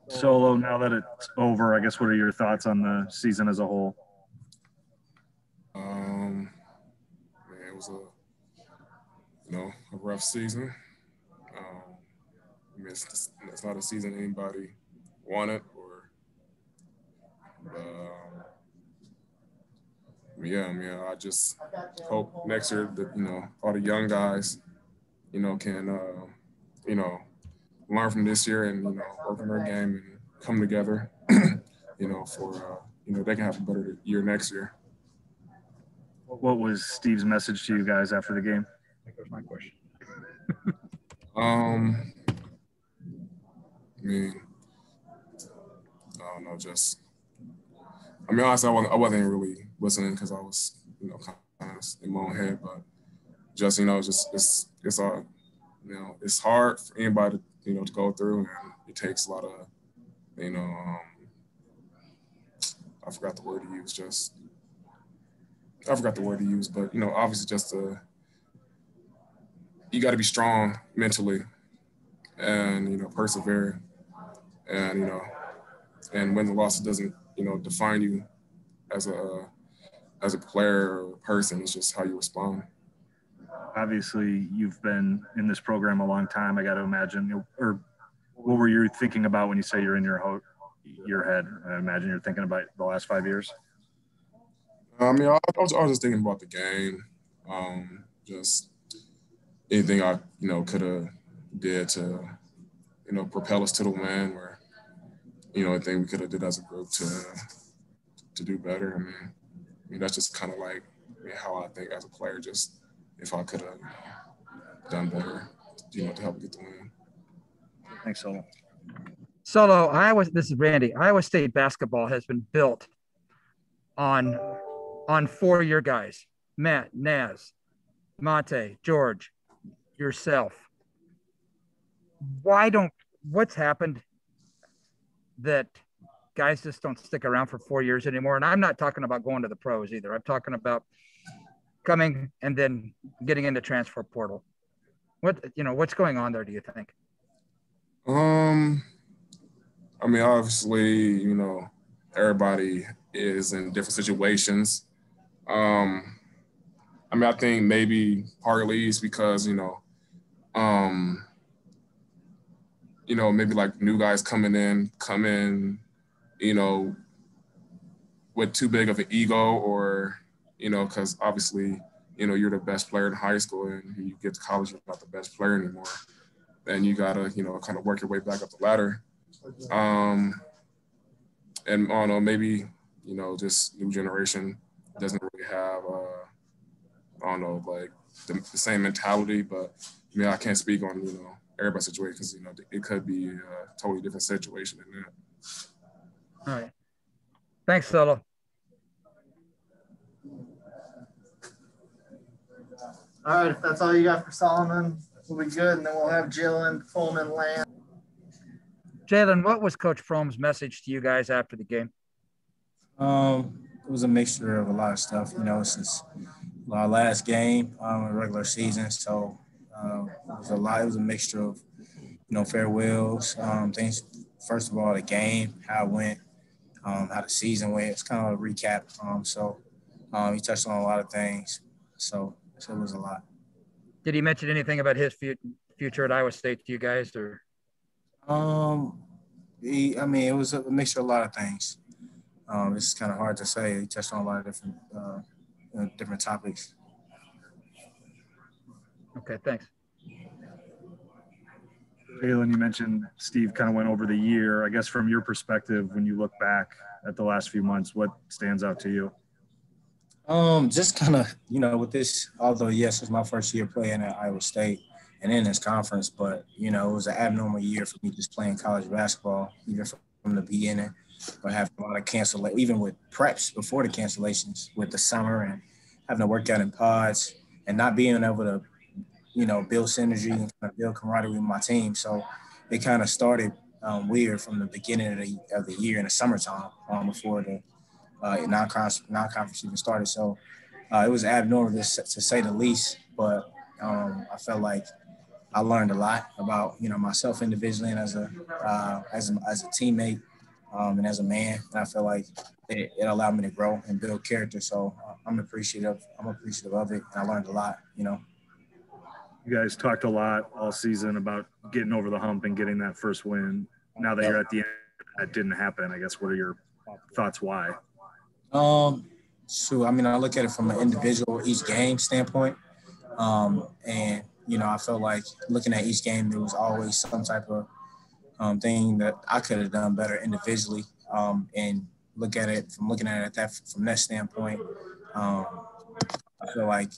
Solo, now that it's over, I guess what are your thoughts on the season as a whole? Man, it was a rough season. I mean, it's not a season anybody wanted, I just hope next year that all the young guys, can learn from this year and work on their game and come together, for they can have a better year next year. What was Steve's message to you guys after the game? That was my question. I mean, I don't know, honestly, I wasn't really listening because I was, kind of in my own head, but just, it's all, it's hard for anybody to, to go through, and it takes a lot of, I forgot the word to use, but, obviously just you got to be strong mentally and, persevere and, and when the loss doesn't, define you as a player or a person, it's just how you respond. Obviously, you've been in this program a long time. I got to imagine, or what were you thinking about when you say you're in your head? I imagine you're thinking about the last 5 years. I mean, I was just thinking about the game, just anything I, could have did to, propel us to the win, or, I think we could have did as a group to do better. I mean, that's just kind of like how I think as a player, just if I could have done better, to help get the win. Thanks, Solo. This is Randy. Iowa State basketball has been built on 4 year guys: Matt, Naz, Monte, George, yourself. What's happened that guys just don't stick around for 4 years anymore? And I'm not talking about going to the pros either. I'm talking about coming and then getting into transfer portal. What's going on there, do you think? I mean, obviously, everybody is in different situations. I mean, I think maybe partly it's because, maybe like new guys come in, with too big of an ego, or, because obviously, you're the best player in high school, and you get to college, you're not the best player anymore. And you gotta, kind of work your way back up the ladder. And I don't know, maybe, just new generation doesn't really have, like the same mentality, but I mean, I can't speak on, everybody's situation because, it could be a totally different situation than that. All right. Thanks, Solo. All right, if that's all you got for Solomon, we'll be good, and then we'll have Jalen Pullman land. Jalen, what was Coach Prom's message to you guys after the game? It was a mixture of a lot of stuff. It's just our last game in the regular season, so it was a mixture of, farewells, things. First of all, the game, how it went, how the season went. It's kind of a recap. He touched on a lot of things, so it was a lot. Did he mention anything about his future at Iowa State to you guys, or? It was a mixture of a lot of things. It's kind of hard to say. He touched on a lot of different topics. Okay, thanks. Jalen, you mentioned Steve kind of went over the year. I guess from your perspective, when you look back at the last few months, what stands out to you? Just kind of, with this, although, yes, it's my first year playing at Iowa State and in this conference, but, it was an abnormal year for me just playing college basketball, even from the beginning, but having a lot of cancellation, even with preps before the cancellations with the summer and having to work out in pods and not being able to, build synergy and kind of build camaraderie with my team. So it kind of started weird from the beginning of the year in the summertime before the non-conference even started. So it was abnormal to say the least, but I felt like, I learned a lot about, you know, myself individually and as a teammate and as a man. And I feel like it allowed me to grow and build character. So I'm appreciative of it. And I learned a lot, you know. You guys talked a lot all season about getting over the hump and getting that first win. Now that you're at the end, that didn't happen. I guess, what are your thoughts why? I mean, I look at it from an individual, each game standpoint. And, you know, I felt like looking at each game, there was always some type of thing that I could have done better individually. And looking at it from that standpoint, I feel like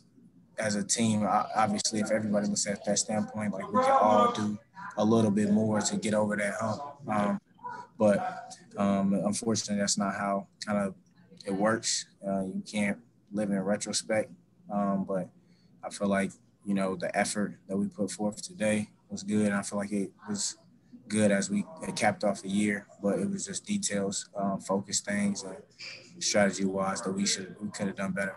as a team, obviously, if everybody looks at that standpoint, like we can all do a little bit more to get over that hump. But unfortunately, that's not how kind of it works. You can't live in retrospect. But I feel like, you know, the effort that we put forth today was good. And I feel like it was good as we had capped off the year, but it was just details, focus things, and strategy-wise that we could have done better.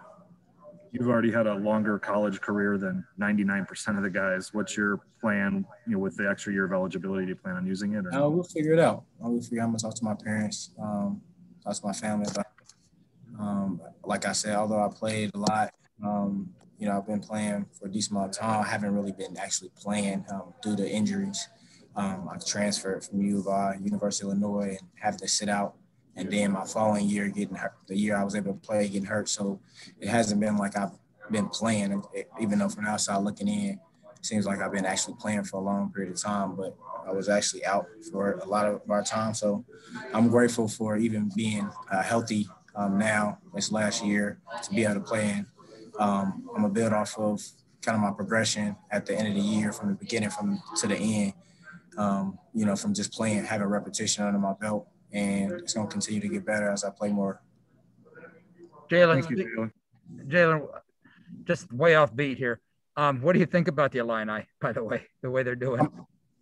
You've already had a longer college career than 99% of the guys. What's your plan, you know, with the extra year of eligibility? Do you plan on using it? Or we'll figure it out. I'm gonna talk to my parents, talk to my family about it. Like I said, although I played a lot, you know, I've been playing for a decent amount of time. I haven't really been actually playing due to injuries. I transferred from U of I, University of Illinois, and having to sit out. And then my following year getting hurt, the year I was able to play, getting hurt. So it hasn't been like I've been playing, even though from the outside looking in, it seems like I've been actually playing for a long period of time, but I was actually out for a lot of our time. So I'm grateful for even being healthy now this last year to be able to play in. I'm going to build off of kind of my progression at the end of the year from the beginning to the end, you know, from just playing, having repetition under my belt. And it's going to continue to get better as I play more. Jalen, just way off beat here. What do you think about the Illini, by the way they're doing?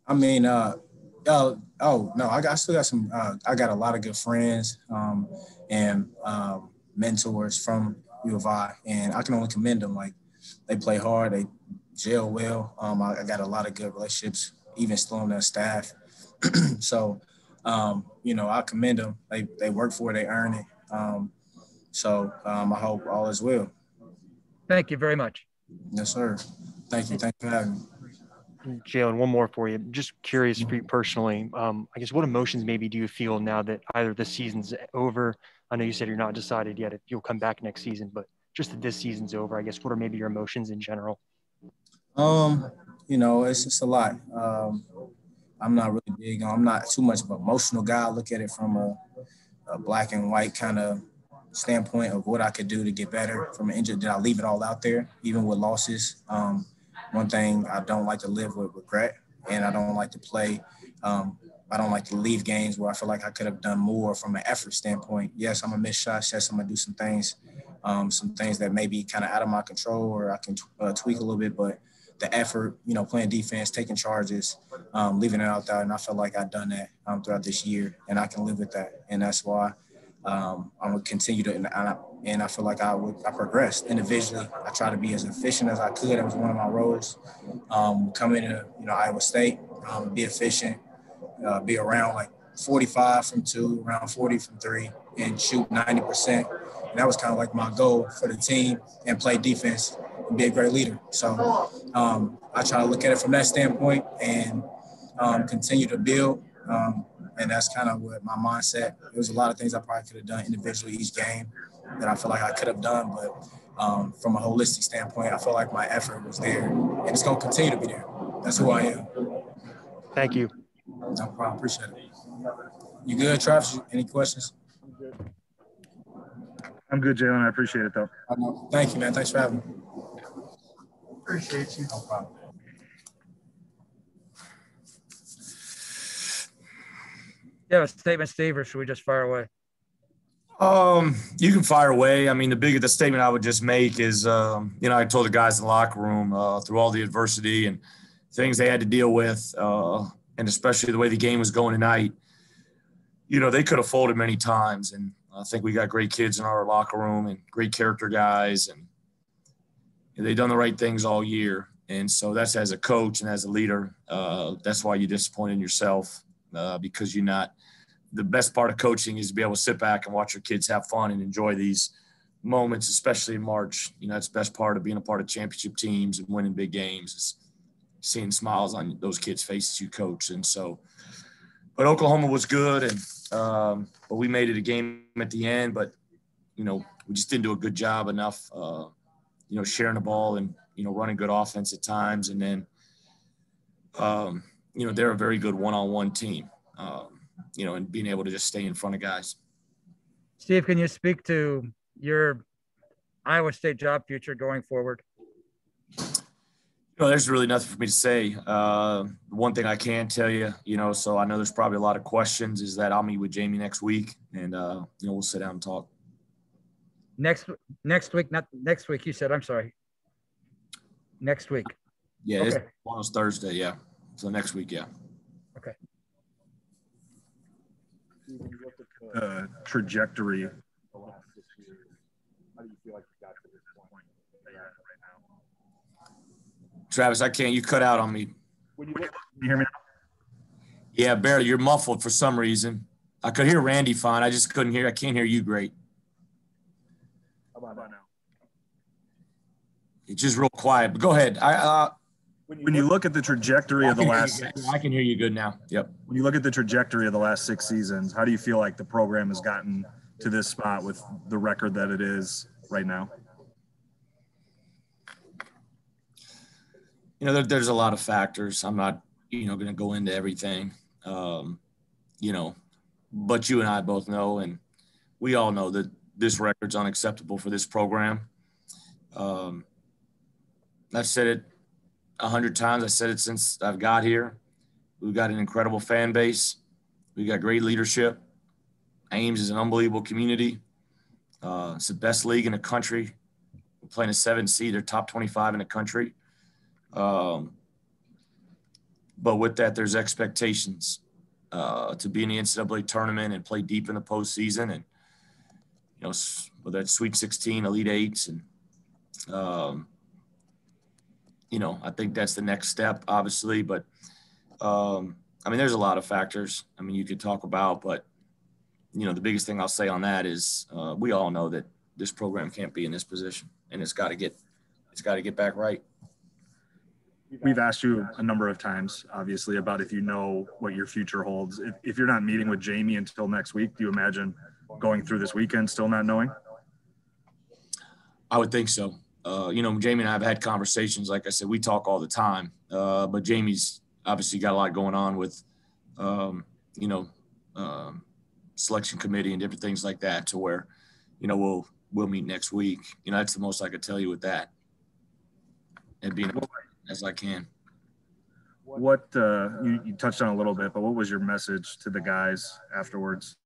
I mean, no, I still got some. I got a lot of good friends and mentors from U of I, and I can only commend them. Like, they play hard, they gel well. I got a lot of good relationships, even still on their staff. So, you know, I commend them. They work for it, they earn it. So I hope all is well. Thank you very much. Yes, sir. Thank you. Thanks for having me. Jalen, one more for you. Just curious for you personally, I guess what emotions maybe do you feel now that either this season's over? I know you said you're not decided yet if you'll come back next season, but just that this season's over, I guess, what are maybe your emotions in general? You know, it's just a lot. I'm not really big on, I'm not too much of an emotional guy. I look at it from a black and white kind of standpoint of what I could do to get better from an injury. Did I leave it all out there, even with losses? One thing, I don't like to live with regret, and I don't like to play. I don't like to leave games where I feel like I could have done more from an effort standpoint. Yes, I'm gonna miss shots. Yes, I'm gonna do some things that may be kind of out of my control or I can tweak a little bit, but the effort, you know, playing defense, taking charges, leaving it out there. And I feel like I've done that throughout this year, and I can live with that. And that's why I'm going to continue to, and I feel like I progressed individually. I try to be as efficient as I could. That was one of my roles. Coming to, you know, Iowa State, be efficient, be around like 45 from 2, around 40 from 3, and shoot 90%. And that was kind of like my goal for the team, and play defense and be a great leader. So I try to look at it from that standpoint and continue to build. And that's kind of what my mindset. There was a lot of things I probably could have done individually each game that I feel like I could have done. But from a holistic standpoint, I feel like my effort was there, and it's going to continue to be there. That's who I am. Thank you. No problem. Appreciate it. You good, Travis? Any questions? I'm good, Jalen. I appreciate it, though. Thank you, man. Thanks for having me. Appreciate you. No problem. You have a statement, Steve, or should we just fire away? You can fire away. I mean, the statement I would just make is, you know, I told the guys in the locker room through all the adversity and things they had to deal with, and especially the way the game was going tonight, you know, they could have folded many times. And I think we got great kids in our locker room and great character guys, and they've done the right things all year. And so that's as a coach and as a leader. That's why you're disappointed in yourself because you're not. The best part of coaching is to be able to sit back and watch your kids have fun and enjoy these moments, especially in March. You know, that's the best part of being a part of championship teams and winning big games is seeing smiles on those kids' faces you coach. And so, but Oklahoma was good, and but we made it a game at the end. But you know, we just didn't do a good job enough. You know, sharing the ball and you know running good offense at times, and then you know they're a very good one-on-one team. You know, and being able to just stay in front of guys. Steve, can you speak to your Iowa State job future going forward? You know, there's really nothing for me to say. One thing I can tell you, you know, so I know there's probably a lot of questions, is that I'll meet with Jamie next week, and you know, we'll sit down and talk. Next week, not next week. You said, I'm sorry. Next week. Yeah, okay. It's Thursday. Yeah, so next week. Yeah. Okay. Trajectory of the last 6 years, how do you feel like you got to this point that you're at right now? Travis, I can't. You cut out on me. Can you hear me now? Yeah, barely. You're muffled for some reason. I could hear Randy fine. I just couldn't hear. I can't hear you great. How about now? It's just real quiet. But go ahead. When you look at the trajectory of the last I can hear you good now. Yep. When you look at the trajectory of the last 6 seasons, how do you feel like the program has gotten to this spot with the record that it is right now? You know, there's a lot of factors. I'm not, you know, going to go into everything, you know, but you and I both know, and we all know that this record's unacceptable for this program. I've said it 100 times. I said it since I've got here. We've got an incredible fan base. We got great leadership. Ames is an unbelievable community. It's the best league in the country. We're playing a 7 seed. They're top 25 in the country. But with that, there's expectations to be in the NCAA tournament and play deep in the postseason, and you know, whether it's Sweet 16, Elite Eights, and you know, I think that's the next step, obviously. But I mean, there's a lot of factors. I mean, you could talk about, but you know, the biggest thing I'll say on that is we all know that this program can't be in this position, and it's got to get back right. We've asked you a number of times, obviously, about if you know what your future holds. If you're not meeting with Jamie until next week, do you imagine going through this weekend still not knowing? I would think so. You know, Jamie and I have had conversations. Like I said, we talk all the time. But Jamie's obviously got a lot going on with, you know, selection committee and different things like that, to where, you know, we'll meet next week. You know, that's the most I could tell you with that. And being as I can. What you touched on a little bit, but what was your message to the guys afterwards?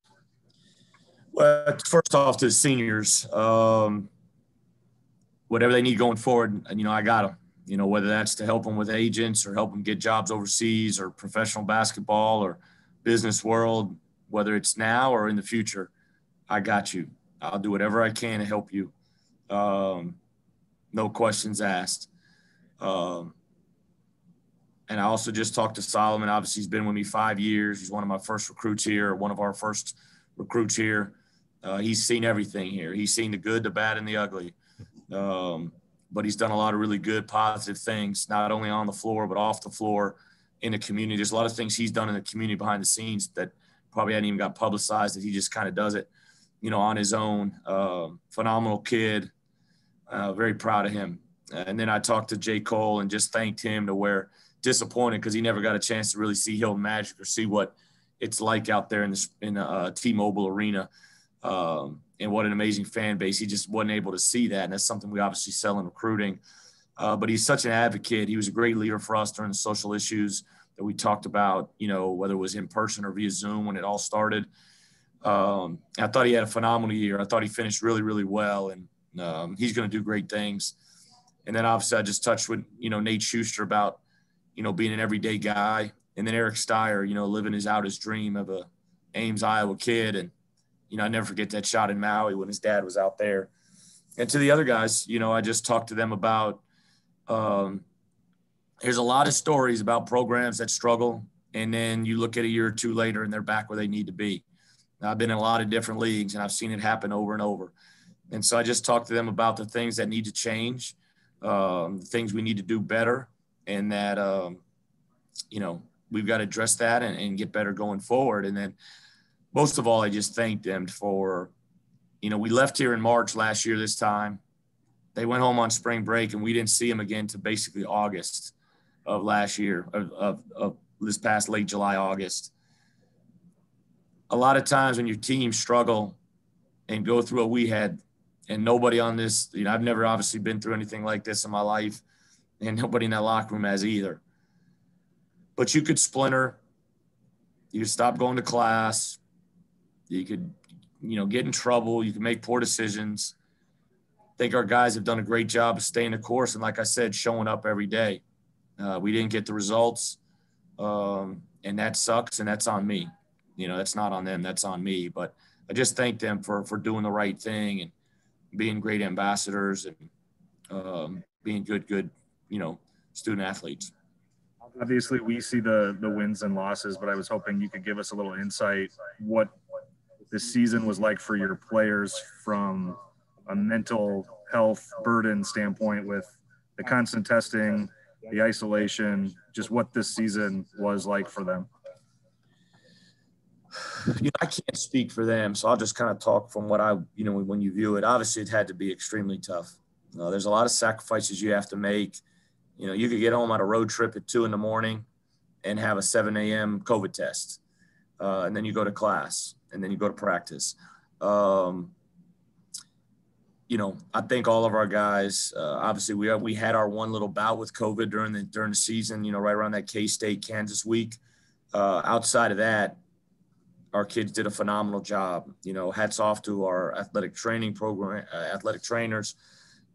Well, first off, to the seniors, whatever they need going forward, you know, I got them. You know, whether that's to help them with agents or help them get jobs overseas or professional basketball or business world, whether it's now or in the future, I got you. I'll do whatever I can to help you. No questions asked. And I also just talked to Solomon. Obviously, he's been with me 5 years. He's one of my first recruits here, one of our first recruits here. He's seen everything here. He's seen the good, the bad, and the ugly. But he's done a lot of really good, positive things, not only on the floor, but off the floor in the community. There's a lot of things he's done in the community behind the scenes that probably hadn't even got publicized, that he just kind of does it, you know, on his own. Phenomenal kid. Very proud of him. And then I talked to J. Cole and just thanked him, to where disappointed because he never got a chance to really see Hilton Magic or see what it's like out there in the T-Mobile Arena. And what an amazing fan base. He just wasn't able to see that. And that's something we obviously sell in recruiting. But he's such an advocate. He was a great leader for us during the social issues that we talked about, you know, whether it was in person or via Zoom when it all started. I thought he had a phenomenal year. I thought he finished really, really well. And he's going to do great things. And then obviously I just touched with, you know, Nate Schuster about, you know, being an everyday guy. And then Eric Steyer, you know, living his dream of a Ames, Iowa kid. And, you know, I never forget that shot in Maui when his dad was out there. And to the other guys, you know, I just talked to them about, there's a lot of stories about programs that struggle, and then you look at a year or two later and they're back where they need to be. Now, I've been in a lot of different leagues and I've seen it happen over and over. And so I just talked to them about the things that need to change, things we need to do better, and that, you know, we've got to address that and get better going forward. And then most of all, I just thanked them for, you know, we left here in March last year this time. They went home on spring break and we didn't see them again to basically August of last year, of this past late July, August. A lot of times when your team struggle and go through what we had, and nobody on this, you know, I've never obviously been through anything like this in my life, and nobody in that locker room has either. But you could splinter, you could stop going to class, you could, you know, get in trouble, you can make poor decisions. I think our guys have done a great job of staying the course and, like I said, showing up every day. We didn't get the results, and that sucks, and that's on me. You know, that's not on them, that's on me. But I just thank them for doing the right thing and being great ambassadors and being good, you know, student athletes. Obviously, we see the wins and losses, but I was hoping you could give us a little insight what this season was like for your players from a mental health burden standpoint, with the constant testing, the isolation, just what this season was like for them. You know, I can't speak for them, so I'll just kind of talk from what I, you know, when you view it. Obviously, it had to be extremely tough. There's a lot of sacrifices you have to make. You know, you could get home on a road trip at 2 a.m. and have a 7 a.m. COVID test, and then you go to class, and then you go to practice. You know, I think all of our guys, obviously we had our one little bout with COVID during the season, you know, right around that K-State Kansas week. Outside of that, our kids did a phenomenal job. You know, hats off to our athletic training program, athletic trainers,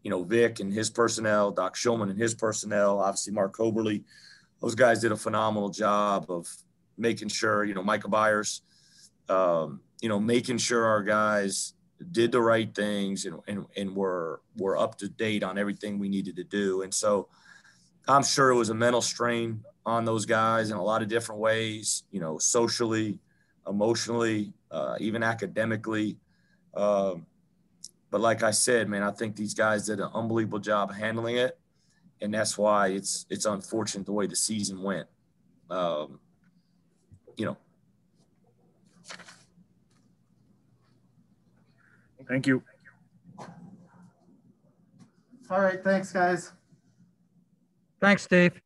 you know, Vic and his personnel, Doc Shulman and his personnel, obviously Mark Oberly. Those guys did a phenomenal job of making sure, you know, Micah Byers, you know, making sure our guys did the right things and were up to date on everything we needed to do. And so I'm sure it was a mental strain on those guys in a lot of different ways, you know, socially, emotionally, even academically. But like I said, man, I think these guys did an unbelievable job of handling it. And that's why it's unfortunate the way the season went. You know. Thank you. All right. Thanks, guys. Thanks, Steve.